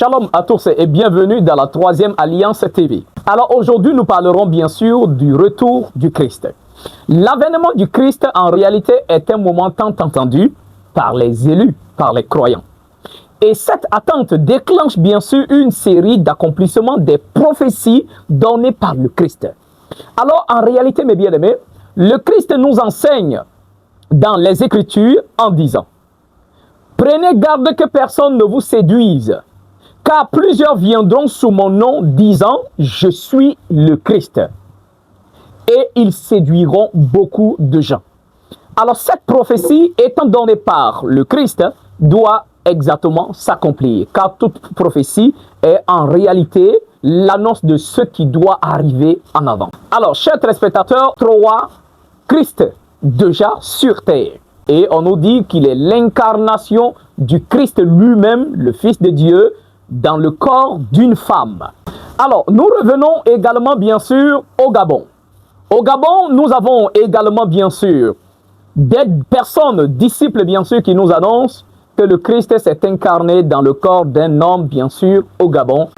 Shalom à tous et bienvenue dans la Troisième Alliance TV. Alors aujourd'hui, nous parlerons bien sûr du retour du Christ. L'avènement du Christ en réalité est un moment tant attendu par les élus, par les croyants. Et cette attente déclenche bien sûr une série d'accomplissements des prophéties données par le Christ. Alors en réalité, mes bien-aimés, le Christ nous enseigne dans les Écritures en disant: prenez garde que personne ne vous séduise, car plusieurs viendront sous mon nom disant je suis le Christ. Et ils séduiront beaucoup de gens. Alors cette prophétie étant donnée par le Christ doit exactement s'accomplir, car toute prophétie est en réalité l'annonce de ce qui doit arriver en avant. Alors chers téléspectateurs, Troa, Christ déjà sur terre. Et on nous dit qu'il est l'incarnation du Christ lui-même, le Fils de Dieu, dans le corps d'une femme. Alors, nous revenons également bien sûr au Gabon. Au Gabon, nous avons également bien sûr des personnes, disciples bien sûr, qui nous annoncent que le Christ s'est incarné dans le corps d'un homme bien sûr au Gabon.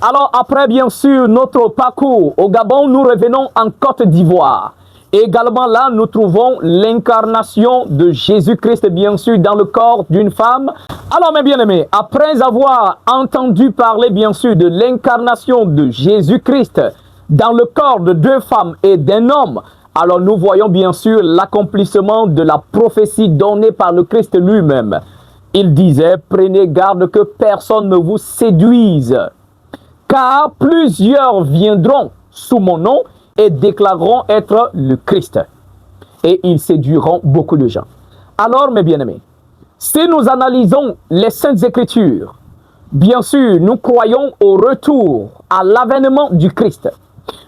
Alors après bien sûr notre parcours au Gabon, nous revenons en Côte d'Ivoire. Également là, nous trouvons l'incarnation de Jésus-Christ, bien sûr, dans le corps d'une femme. Alors, mes bien-aimés, après avoir entendu parler, bien sûr, de l'incarnation de Jésus-Christ dans le corps de deux femmes et d'un homme, alors nous voyons, bien sûr, l'accomplissement de la prophétie donnée par le Christ lui-même. Il disait: prenez garde que personne ne vous séduise, car plusieurs viendront sous mon nom et déclareront être le Christ. Et ils séduiront beaucoup de gens. Alors, mes bien-aimés, si nous analysons les Saintes Écritures, bien sûr, nous croyons au retour, à l'avènement du Christ.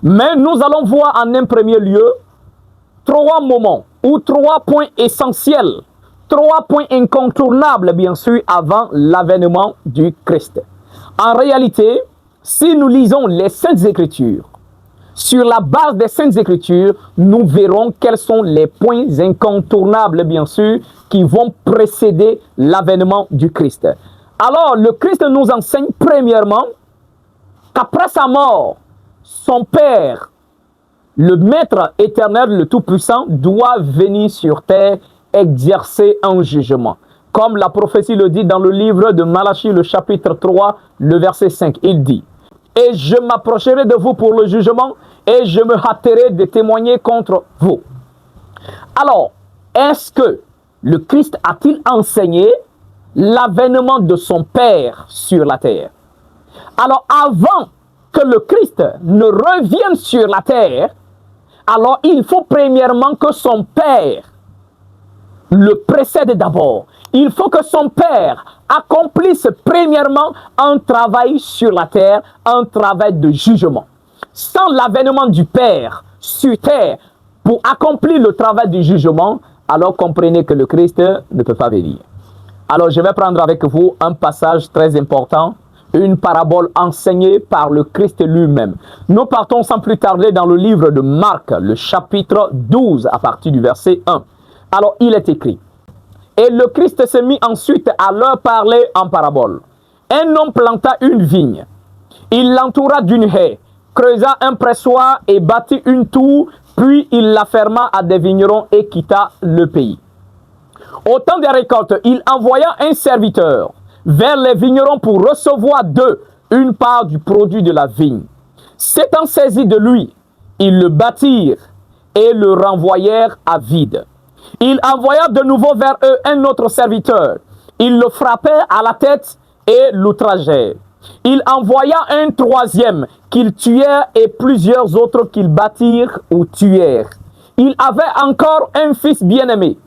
Mais nous allons voir en un premier lieu trois moments ou trois points essentiels, trois points incontournables, bien sûr, avant l'avènement du Christ. En réalité, si nous lisons les Saintes Écritures, sur la base des Saintes Écritures, nous verrons quels sont les points incontournables, bien sûr, qui vont précéder l'avènement du Christ. Alors, le Christ nous enseigne premièrement qu'après sa mort, son Père, le Maître éternel, le Tout-Puissant, doit venir sur terre exercer un jugement. Comme la prophétie le dit dans le livre de Malachie, le chapitre 3, le verset 5, il dit: et je m'approcherai de vous pour le jugement, et je me hâterai de témoigner contre vous. Alors, est-ce que le Christ a-t-il enseigné l'avènement de son Père sur la terre? Alors, avant que le Christ ne revienne sur la terre, alors il faut premièrement que son Père le précède d'abord. Il faut que son Père accomplisse premièrement un travail sur la terre, un travail de jugement. Sans l'avènement du Père sur terre pour accomplir le travail du jugement, alors comprenez que le Christ ne peut pas venir. Alors je vais prendre avec vous un passage très important, une parabole enseignée par le Christ lui-même. Nous partons sans plus tarder dans le livre de Marc, le chapitre 12, à partir du verset 1. Alors il est écrit: et le Christ se mit ensuite à leur parler en parabole. Un homme planta une vigne. Il l'entoura d'une haie, creusa un pressoir et bâtit une tour, puis il la ferma à des vignerons et quitta le pays. Au temps des récoltes, il envoya un serviteur vers les vignerons pour recevoir d'eux une part du produit de la vigne. S'étant saisis de lui, ils le battirent et le renvoyèrent à vide. Il envoya de nouveau vers eux un autre serviteur. Ils le frappèrent à la tête et l'outragèrent. Il envoya un troisième qu'ils tuèrent et plusieurs autres qu'ils battirent ou tuèrent. Il avait encore un fils bien-aimé.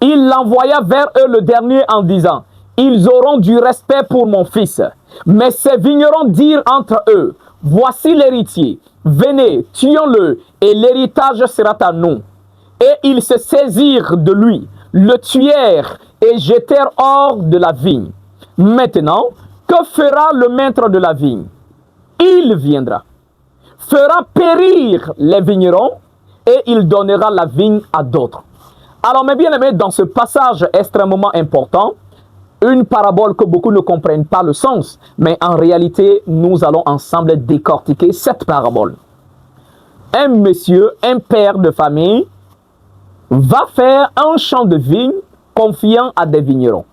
Il l'envoya vers eux le dernier en disant: ils auront du respect pour mon fils. Mais ces vignerons dirent entre eux: voici l'héritier, venez, tuons-le et l'héritage sera à nous. Et ils se saisirent de lui, le tuèrent et jetèrent hors de la vigne. Maintenant, que fera le maître de la vigne? Il viendra, fera périr les vignerons et il donnera la vigne à d'autres. Alors mes bien-aimés, dans ce passage extrêmement important, Une parabole que beaucoup ne comprennent pas le sens, mais en réalité, nous allons ensemble décortiquer cette parabole. Un monsieur, un père de famille, va faire un champ de vigne confiant à des vignerons.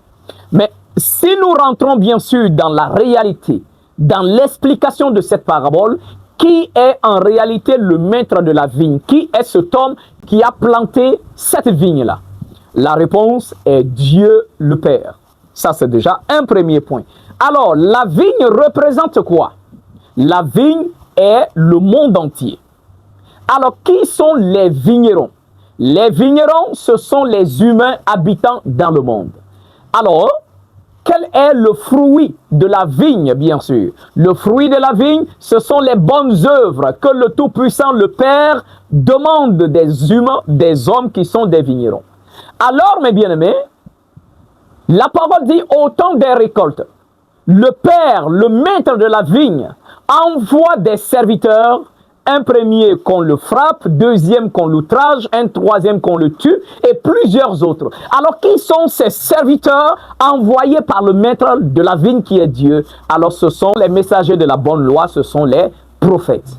Mais si nous rentrons bien sûr dans la réalité, dans l'explication de cette parabole, qui est en réalité le maître de la vigne? Qui est cet homme qui a planté cette vigne-là? La réponse est Dieu le Père. Ça, c'est déjà un premier point. Alors, la vigne représente quoi? La vigne est le monde entier. Alors, qui sont les vignerons? Les vignerons, ce sont les humains habitant dans le monde. Alors, quel est le fruit de la vigne, bien sûr? Le fruit de la vigne, ce sont les bonnes œuvres que le Tout-Puissant, le Père, demande des humains, des hommes qui sont des vignerons. Alors, mes bien-aimés, la parole dit au temps des récoltes, le Père, le maître de la vigne, envoie des serviteurs. Un premier qu'on le frappe, deuxième qu'on l'outrage, un troisième qu'on le tue et plusieurs autres. Alors, qui sont ces serviteurs envoyés par le maître de la vigne qui est Dieu? Alors, ce sont les messagers de la bonne loi, ce sont les prophètes.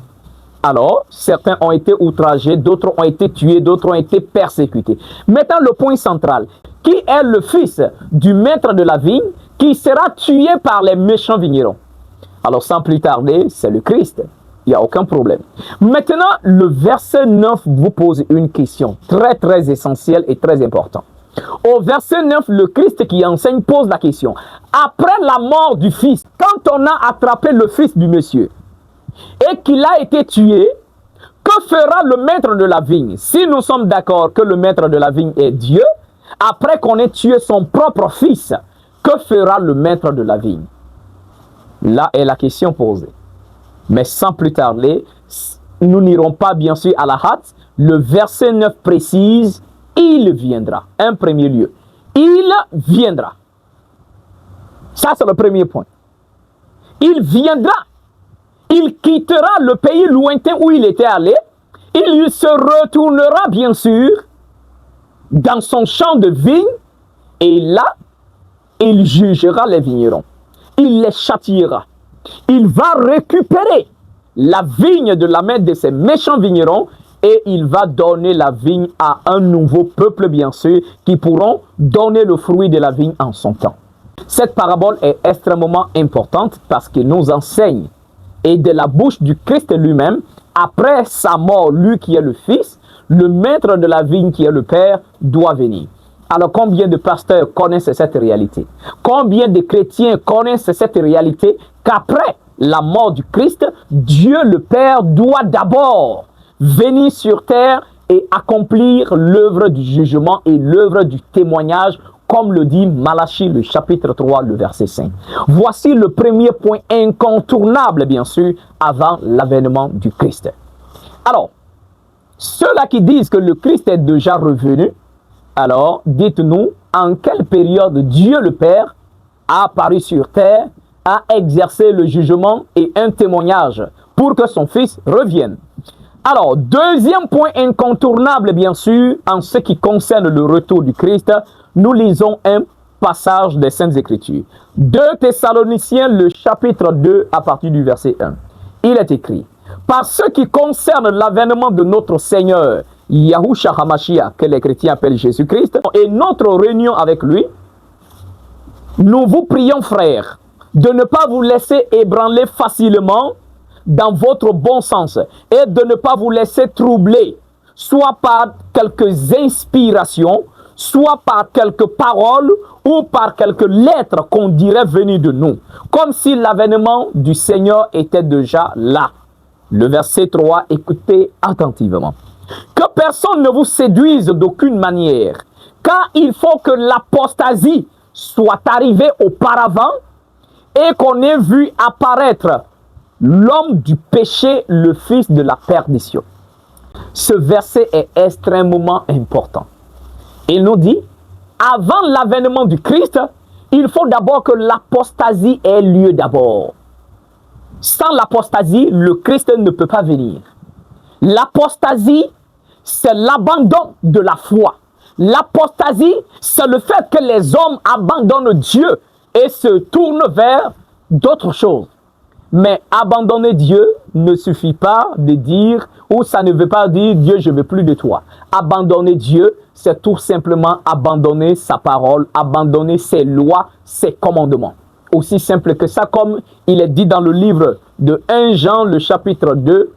Alors, certains ont été outragés, d'autres ont été tués, d'autres ont été persécutés. Maintenant, le point central. Qui est le fils du maître de la vigne qui sera tué par les méchants vignerons? Alors, sans plus tarder, c'est le Christ. Il n'y a aucun problème. Maintenant, le verset 9 vous pose une question très essentielle et très importante. Au verset 9, le Christ qui enseigne pose la question. Après la mort du fils, quand on a attrapé le fils du monsieur et qu'il a été tué, que fera le maître de la vigne? Si nous sommes d'accord que le maître de la vigne est Dieu, après qu'on ait tué son propre fils, que fera le maître de la vigne? Là est la question posée. Mais sans plus tarder, nous n'irons pas bien sûr à la hâte. Le verset 9 précise, il viendra. Un premier lieu. Il viendra. Ça, c'est le premier point. Il viendra. Il quittera le pays lointain où il était allé. Il se retournera bien sûr dans son champ de vigne. Et là, il jugera les vignerons. Il les châtiera. Il va récupérer la vigne de la main de ces méchants vignerons et il va donner la vigne à un nouveau peuple, bien sûr, qui pourront donner le fruit de la vigne en son temps. Cette parabole est extrêmement importante parce qu'il nous enseigne, et de la bouche du Christ lui-même, après sa mort, lui qui est le Fils, le maître de la vigne qui est le Père, doit venir. Alors, combien de pasteurs connaissent cette réalité? Combien de chrétiens connaissent cette réalité qu'après la mort du Christ, Dieu le Père doit d'abord venir sur terre et accomplir l'œuvre du jugement et l'œuvre du témoignage, comme le dit Malachie, le chapitre 3, le verset 5. Voici le premier point incontournable, bien sûr, avant l'avènement du Christ. Alors, ceux-là qui disent que le Christ est déjà revenu, alors, dites-nous, en quelle période Dieu le Père a apparu sur terre, a exercé le jugement et un témoignage pour que son Fils revienne. Alors, deuxième point incontournable, bien sûr, en ce qui concerne le retour du Christ, nous lisons un passage des Saintes Écritures. 2 Thessaloniciens, le chapitre 2, à partir du verset 1. Il est écrit, « Par ce qui concerne l'avènement de notre Seigneur, Yahushua HaMashiach, que les chrétiens appellent Jésus-Christ, et notre réunion avec lui, nous vous prions, frères, de ne pas vous laisser ébranler facilement dans votre bon sens et de ne pas vous laisser troubler, soit par quelques inspirations, soit par quelques paroles ou par quelques lettres qu'on dirait venir de nous, comme si l'avènement du Seigneur était déjà là. » Le verset 3, écoutez attentivement. « Que personne ne vous séduise d'aucune manière, car il faut que l'apostasie soit arrivée auparavant et qu'on ait vu apparaître l'homme du péché, le fils de la perdition. » Ce verset est extrêmement important. Il nous dit, avant l'avènement du Christ, il faut d'abord que l'apostasie ait lieu d'abord. Sans l'apostasie, le Christ ne peut pas venir. L'apostasie, c'est l'abandon de la foi. L'apostasie, c'est le fait que les hommes abandonnent Dieu et se tournent vers d'autres choses. Mais abandonner Dieu ne suffit pas de dire, ou ça ne veut pas dire Dieu, je ne veux plus de toi. Abandonner Dieu, c'est tout simplement abandonner sa parole, abandonner ses lois, ses commandements. Aussi simple que ça, comme il est dit dans le livre de 1 Jean, le chapitre 2,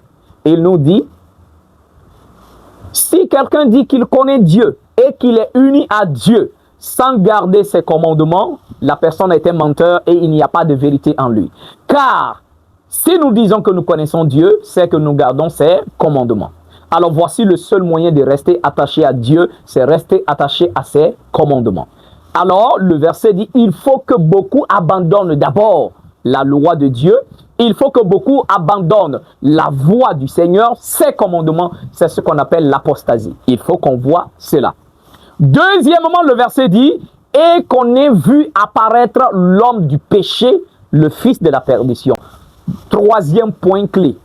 il nous dit, si quelqu'un dit qu'il connaît Dieu et qu'il est uni à Dieu sans garder ses commandements, la personne est un menteur et il n'y a pas de vérité en lui. Car si nous disons que nous connaissons Dieu, c'est que nous gardons ses commandements. Alors voici le seul moyen de rester attaché à Dieu, c'est rester attaché à ses commandements. Alors le verset dit, il faut que beaucoup abandonnent d'abord la loi de Dieu. Il faut que beaucoup abandonnent la voie du Seigneur, ses commandements. C'est ce qu'on appelle l'apostasie. Il faut qu'on voit cela. Deuxièmement, le verset dit, et qu'on ait vu apparaître l'homme du péché, le fils de la perdition. Troisième point clé.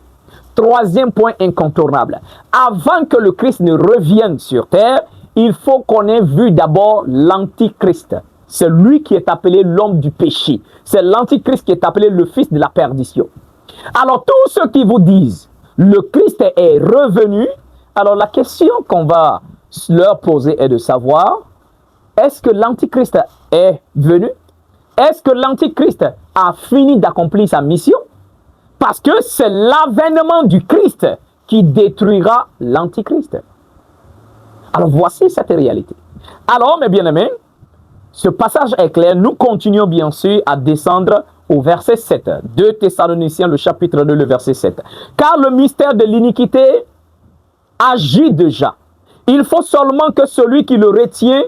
Troisième point incontournable. Avant que le Christ ne revienne sur terre, il faut qu'on ait vu d'abord l'Antichrist. C'est lui qui est appelé l'homme du péché. C'est l'Antichrist qui est appelé le fils de la perdition. Alors, tous ceux qui vous disent le Christ est revenu, alors la question qu'on va leur poser est de savoir, est-ce que l'Antichrist est venu? Est-ce que l'Antichrist a fini d'accomplir sa mission? Parce que c'est l'avènement du Christ qui détruira l'Antichrist. Alors, voici cette réalité. Alors, mes bien-aimés, ce passage est clair. Nous continuons bien sûr à descendre au verset 7. 2 Thessaloniciens, le chapitre 2, le verset 7. Car le mystère de l'iniquité agit déjà. Il faut seulement que celui qui le retient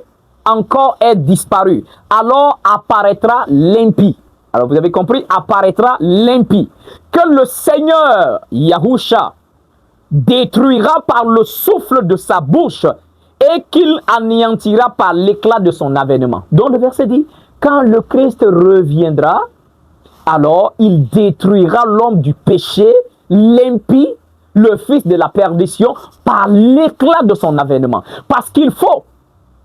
encore ait disparu. Alors apparaîtra l'impie. Alors vous avez compris, apparaîtra l'impie. Que le Seigneur, Yahusha, détruira par le souffle de sa bouche et qu'il anéantira par l'éclat de son avènement. Donc le verset dit, quand le Christ reviendra, alors il détruira l'homme du péché, l'impie, le fils de la perdition, par l'éclat de son avènement. Parce qu'il faut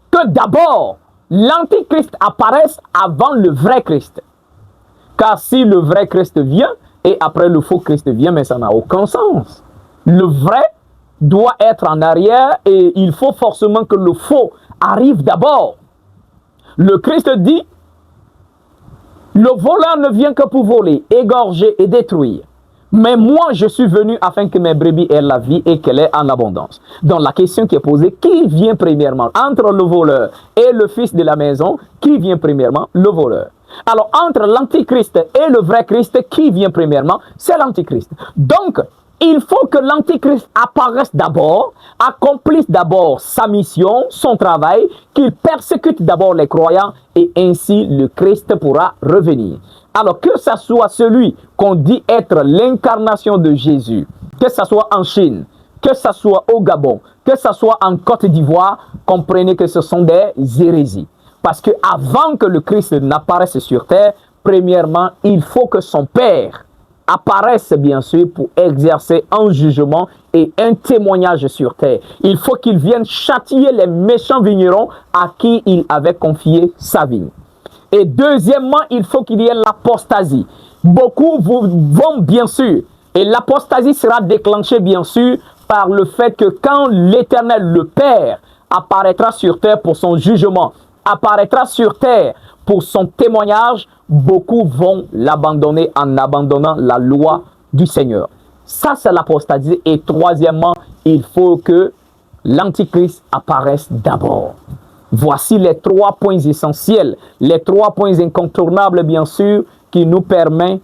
que d'abord, l'Antichrist apparaisse avant le vrai Christ. Car si le vrai Christ vient, et après le faux Christ vient, mais ça n'a aucun sens. Le vrai doit être en arrière et il faut forcément que le faux arrive d'abord. Le Christ dit, le voleur ne vient que pour voler, égorger et détruire. Mais moi, je suis venu afin que mes brebis aient la vie et qu'elle est en abondance. Donc la question qui est posée, qui vient premièrement? Entre le voleur et le fils de la maison, qui vient premièrement? Le voleur. Alors entre l'Antichrist et le vrai Christ, qui vient premièrement? C'est l'Antichrist. Donc, il faut que l'Antichrist apparaisse d'abord, accomplisse d'abord sa mission, son travail, qu'il persécute d'abord les croyants et ainsi le Christ pourra revenir. Alors que ce soit celui qu'on dit être l'incarnation de Jésus, que ce soit en Chine, que ce soit au Gabon, que ce soit en Côte d'Ivoire, comprenez que ce sont des hérésies. Parce que avant que le Christ n'apparaisse sur terre, premièrement, il faut que son Père apparaisse bien sûr pour exercer un jugement et un témoignage sur terre. Il faut qu'il vienne châtier les méchants vignerons à qui il avait confié sa vigne. Et deuxièmement, il faut qu'il y ait l'apostasie. Beaucoup vont bien sûr, et l'apostasie sera déclenchée bien sûr par le fait que quand l'Éternel, le Père, apparaîtra sur terre pour son jugement, apparaîtra sur terre pour son témoignage, beaucoup vont l'abandonner en abandonnant la loi du Seigneur. Ça, c'est l'apostasie. Et troisièmement, il faut que l'Antichrist apparaisse d'abord. Voici les 3 points essentiels, les 3 points incontournables, bien sûr, qui nous permettent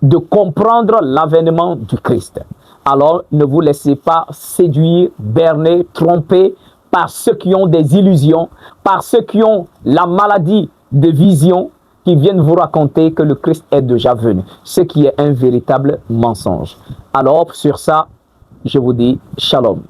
de comprendre l'avènement du Christ. Alors, ne vous laissez pas séduire, berner, tromper par ceux qui ont des illusions, par ceux qui ont la maladie de vision, qui viennent vous raconter que le Christ est déjà venu, ce qui est un véritable mensonge. Alors, sur ça, je vous dis shalom.